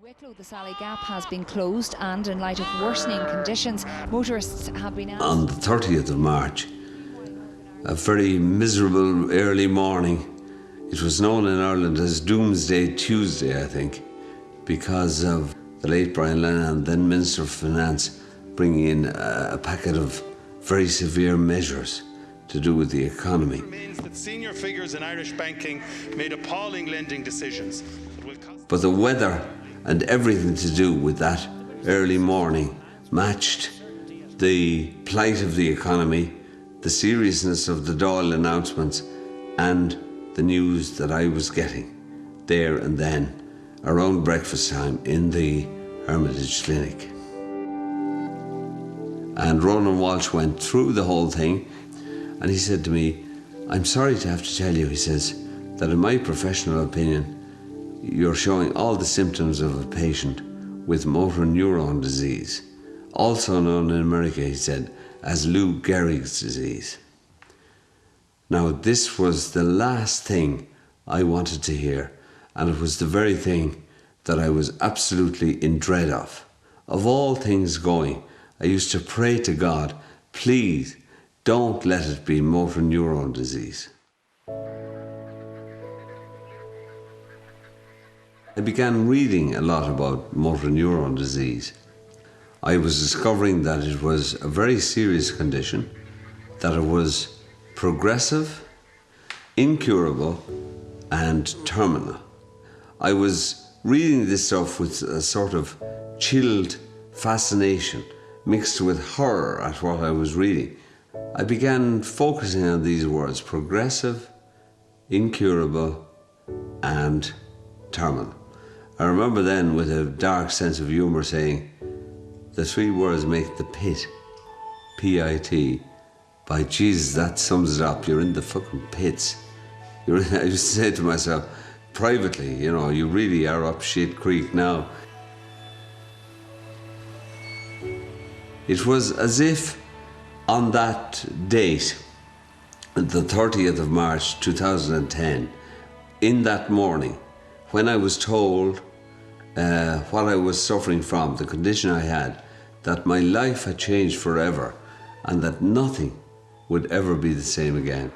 Wicklow, the Sally Gap has been closed, and in light of worsening conditions, motorists have been asked... On the 30th of March, a very miserable early morning. It was known in Ireland as Doomsday Tuesday, I think, because of the late Brian Lenihan, then Minister of Finance, bringing in a packet of very severe measures to do with the economy. It means that senior figures in Irish banking made appalling lending decisions. But the weather and everything to do with that early morning matched the plight of the economy, the seriousness of the Dáil announcements, and the news that I was getting there and then around breakfast time in the Hermitage Clinic. And Ronan Walsh went through the whole thing, and he said to me, "I'm sorry to have to tell you," he says, "that in my professional opinion, you're showing all the symptoms of a patient with motor neuron disease, also known in America," he said, as Lou Gehrig's disease. Now, this was the last thing I wanted to hear, and it was the very thing that I was absolutely in dread of. Of all things going, I used to pray to God, please don't let it be motor neuron disease. I began reading a lot about motor neuron disease. I was discovering that it was a very serious condition, that it was progressive, incurable, and terminal. I was reading this stuff with a sort of chilled fascination mixed with horror at what I was reading. I began focusing on these words: progressive, incurable, and terminal. I remember then, with a dark sense of humour, saying, the three words make the pit, P-I-T. By Jesus, that sums it up. You're in the fucking pits. I used to say to myself, privately, you know, you really are up shit creek now. It was as if on that date, the 30th of March 2010, in that morning, when I was told what I was suffering from, the condition I had, that my life had changed forever and that nothing would ever be the same again.